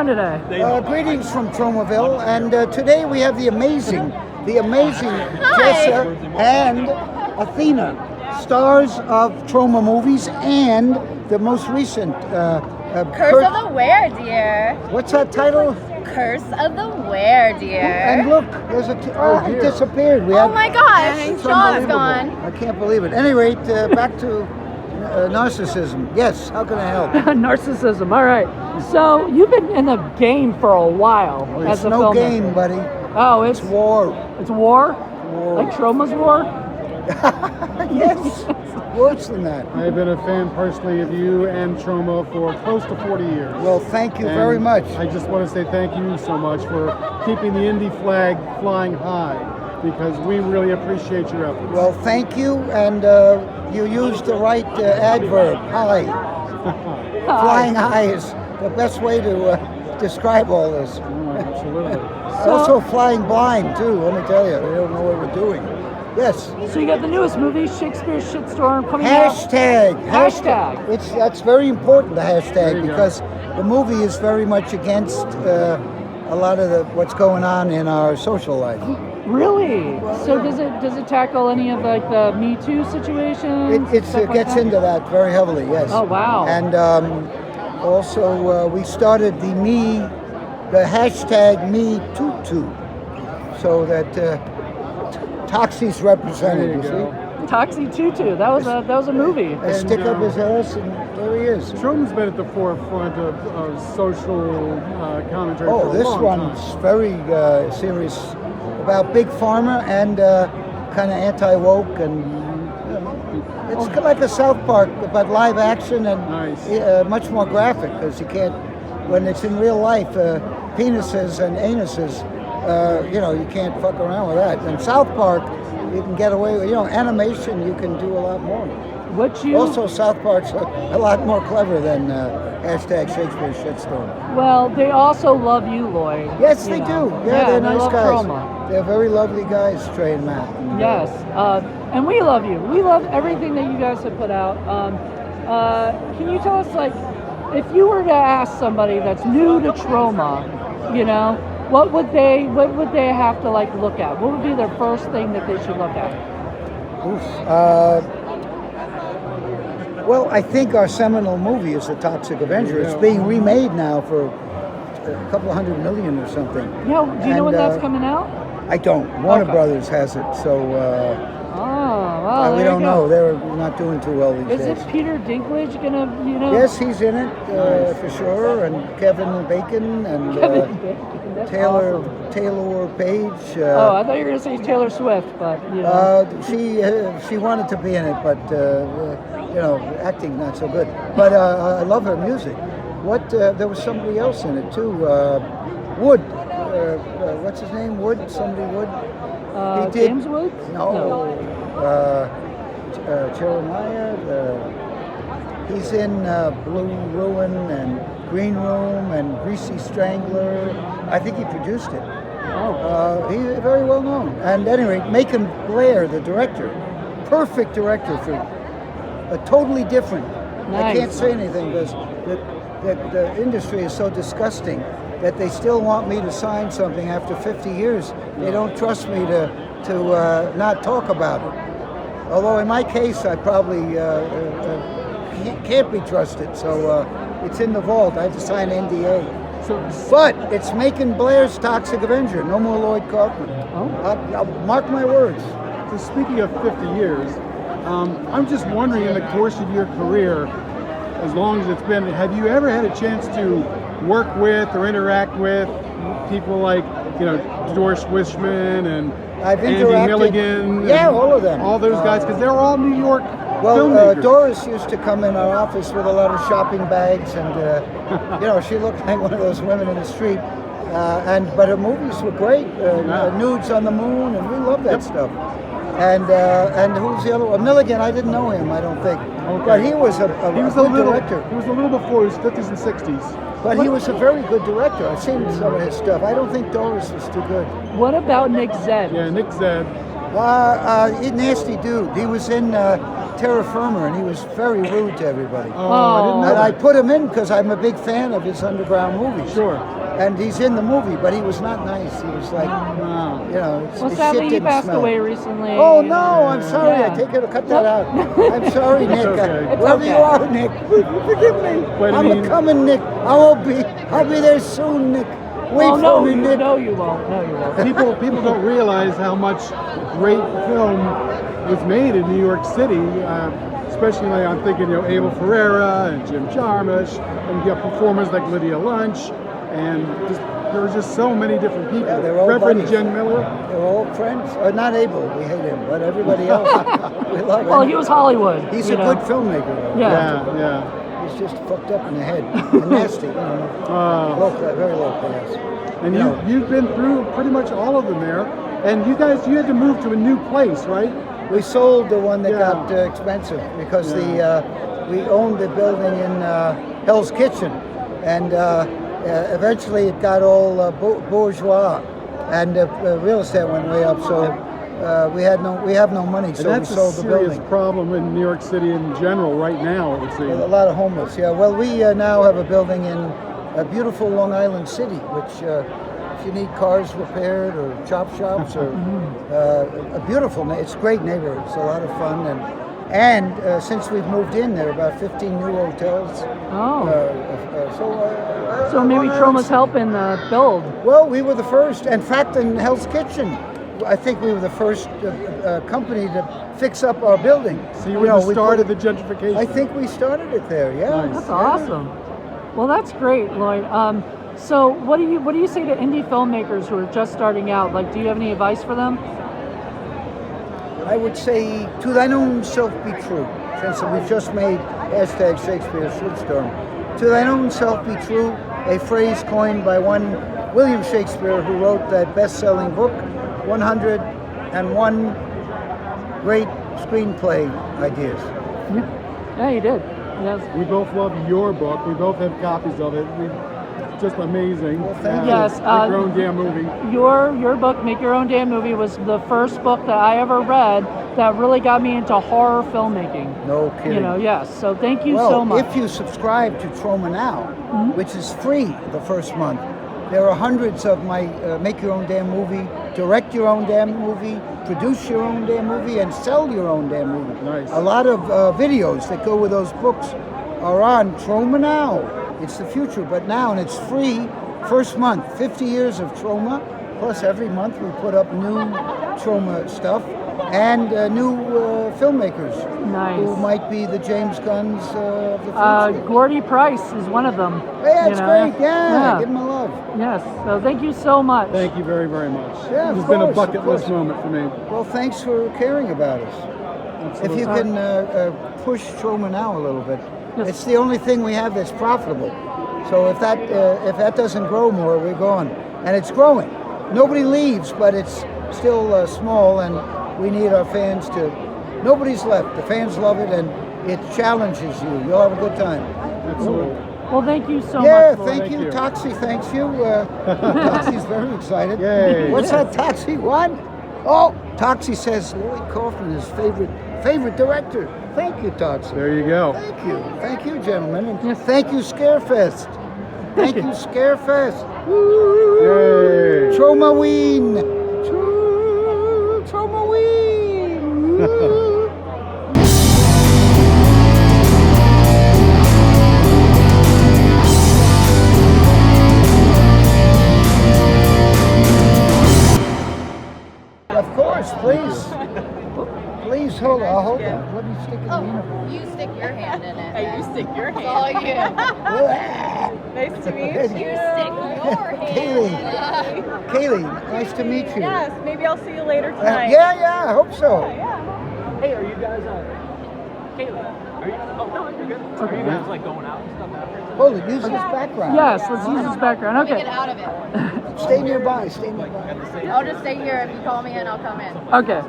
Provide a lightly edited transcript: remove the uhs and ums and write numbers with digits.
doing today? Greetings from Tromaville, and today we have the amazing Jessa and Athena, stars of Troma movies and the most recent Curse of the Were-Deer. What's that title? Curse of the Were-Deer. And look, there's it disappeared. Oh my gosh, Sean's gone. I can't believe it. At any rate, back to narcissism. Yes, how can I help? Narcissism. All right. So you've been in the game for a while as a no filmmaker. game, buddy. Oh, It's war. It's war. War. Like Troma's war. Yes, worse than that. I've been a fan personally of you and Troma for close to 40 years. Well, thank you And very much. I just want to say thank you so much for keeping the indie flag flying high, because we really appreciate your efforts. Well, thank you, and you used the right adverb, high. Flying high is the best way to describe all this. Oh, absolutely. Also flying blind, too, let me tell you. We don't know what we're doing. Yes. So you got the newest movie, Shakespeare's Shitstorm, coming out. Hashtag. Hashtag. That's very important, the There hashtag, you because the movie is very much against a lot of what's going on in our social life. Really? So does it tackle any of like the Me Too situations? It gets into that very heavily, yes. Oh wow! And also we started the hashtag #MeToo, so that Toxie's represented. You see, Toxie Tutu. That was a movie. I stick up his ass, and there he is. Troma's been at the forefront of social commentary. Oh, for a this long one's time. very serious about big pharma and kind of anti-woke, and it's like a South Park, but live action and Nice. much more graphic, because you can't, when it's in real life, penises and anuses, you can't fuck around with that. In South Park, you can get away with, animation, you can do a lot more. Also, South Park's a lot more clever than hashtag Shakespeare's Shitstorm. Well, they also love you, Lloyd. Yes, they do. Yeah, they're nice love guys. Troma. They're very lovely guys, Trey and Matt. Yes, and we love you. We love everything that you guys have put out. Can you tell us, like, if you were to ask somebody that's new to Troma, what would they have to like look at? What would be their first thing that they should look at? Well, I think our seminal movie is The Toxic Avenger. It's being remade now for a couple of $100 million or something. Yeah, do you know when that's coming out? I don't. Warner Brothers has it, so we don't know. They're not doing too well these days. Is it Peter Dinklage gonna, Yes, he's in it for sure, and Kevin Bacon and Taylor Page. I thought you were gonna say Taylor Swift, but she wanted to be in it, but acting not so good. But I love her music. There was somebody else in it too. Wood. What's his name? Wood. Somebody Wood. James Woods? No. Jeremiah. He's in Blue Ruin and Green Room and Greasy Strangler. I think he produced it. He's very well known. And anyway, Macon Blair, the director, perfect director for a totally different. Nice. I can't say anything because the industry is so disgusting that they still want me to sign something after 50 years. They don't trust me to not talk about it. Although in my case, I probably can't be trusted. So it's in the vault. I have to sign an NDA. But it's Macon Blair's Toxic Avenger. No more Lloyd Kaufman. I'll mark my words. So speaking of 50 years, I'm just wondering, in the course of your career, as long as it's been, have you ever had a chance to work with or interact with people like, Doris Wishman and Andy Milligan? Yeah, all of them. All those guys, because they're all New York filmmakers. Doris used to come in our office with a lot of shopping bags, and she looked like one of those women in the street. But her movies were great. Nudes on the Moon, and we love that stuff. And who's the other one? Milligan, I didn't know him, I don't think. Okay. But he was a good director. He was a little before his 50s and 60s. But he was a very good director. I've seen some of his stuff. I don't think Doris was too good. What about Nick Zed? Yeah, Nick Zed. Nasty dude. He was in terra firma, and he was very rude to everybody. Oh, I didn't know And I that. put him in because I'm a big fan of his underground movies. Sure. And he's in the movie, but he was not nice. He was like, Wow. you know, Well, his sadly, shit he didn't passed smell. away recently. Oh no, I'm sorry. Yeah. I take it. Cut that out. I'm sorry, Nick. okay. It's Wherever okay. you are, Nick, forgive me. But I I'm mean- coming, Nick. I'll be there soon, Nick. Wait Oh, for no, me, you, Nick. no, you won't. No, you won't. People don't realize how much great film was made in New York City. Especially like I'm thinking, Abel Ferreira and Jim Jarmusch, and you have performers like Lydia Lunch, and there were just so many different people. Yeah, they're all Reverend buddies. Jen Miller. They're all friends. Not Abel. We hate him, but everybody else, we love him. Well, he was Hollywood. He's you a know. good filmmaker. Though. Yeah. Yeah. He's just fucked up in the head and nasty. Low class, very low class. And You know. you've been through pretty much all of them there. And you had to move to a new place, right? We sold the one that Yeah. got expensive because we owned the building in Hell's Kitchen, and eventually it got all bourgeois, and real estate went way up. So we have no money, And so we that's sold a the serious building. problem in New York City in general right now, it would seem. A lot of homeless. Yeah. Well, we now have a building in a beautiful Long Island City, which. If you need cars repaired or chop shops or a beautiful, it's a great neighborhood. It's a lot of fun, and since we've moved in, there are about 15 new hotels. Oh. So So maybe Troma's helping build. Well, we were the first. In fact, in Hell's Kitchen, I think we were the first company to fix up our building. So you were the we start put- of the gentrification. I think we started it there. Yeah. Nice. That's awesome. Well, that's great, Lloyd. So what do you say to indie filmmakers who are just starting out? Like, do you have any advice for them? I would say, to thine own self be true. Since we've just made #Shakespeare shitstorm. To thine own self be true, a phrase coined by one William Shakespeare, who wrote that best-selling book, 101 Great Screenplay Ideas. Yeah, you did. Yes. We both love your book. We both have copies of it. Just amazing. Well, thank you. Yes, Make your own damn movie. Your book, Make Your Own Damn Movie, was the first book that I ever read that really got me into horror filmmaking. No kidding. Yes. So thank you Well, so much. if you subscribe to Troma Now, which is free the first month, there are hundreds of my make your own damn movie, direct your own damn movie, produce your own damn movie, and sell your own damn movie. Nice. A lot of videos that go with those books are on Troma Now. It's the future, but now, and it's free. First month, 50 years of Troma, plus every month we put up new Troma stuff and new filmmakers Nice. who might be the James Gunns of the future. Gordy Price is one of them. Yeah, you it's know? great. Yeah, Yeah. give him a love. Yes. So thank you so much. Thank you very, very much. Yeah, This of has been a course, bucket of course. list moment for me. Well, thanks for caring about us. If you can push Troma Now a little bit, Yes. it's the only thing we have that's profitable. So if that doesn't grow more, we're gone, and it's growing. Nobody leaves, but it's still small, and we need our fans to. Nobody's left. The fans love it, and it challenges you. You'll have a good time. Absolutely. Well, thank you so Yeah, much. Lloyd. thank Thank you. you. Toxie, thanks you. Toxie's very excited. Yay. What's that, Toxie? What? Oh, Toxie says Lloyd Kaufman is favorite director. Thank you, Toxie. There you go. Thank you. Thank you, gentlemen. And Yes. thank you, Scarefest. Thank you, Scarefest. Yay. Tromaween. Tromaween. Of course, please. Please hold on. Hold on. Let me stick it in the uniform. You stick your hand in it. Hey, you stick your It's hand. all you. Nice to meet You you. stick your hand. Kaylee, nice to meet you. Yes, maybe I'll see you later tonight. Yeah, I hope so. Yeah. Hey, are you guys, Kaylee, are you, oh, no, you're good. Are you guys, like, going out and stuff after? Hold it, use this background. Yes, let's use this background. Let me Okay. get out of it. Stay nearby, stay nearby. I'll just stay here. If you call me in, I'll come in. Okay.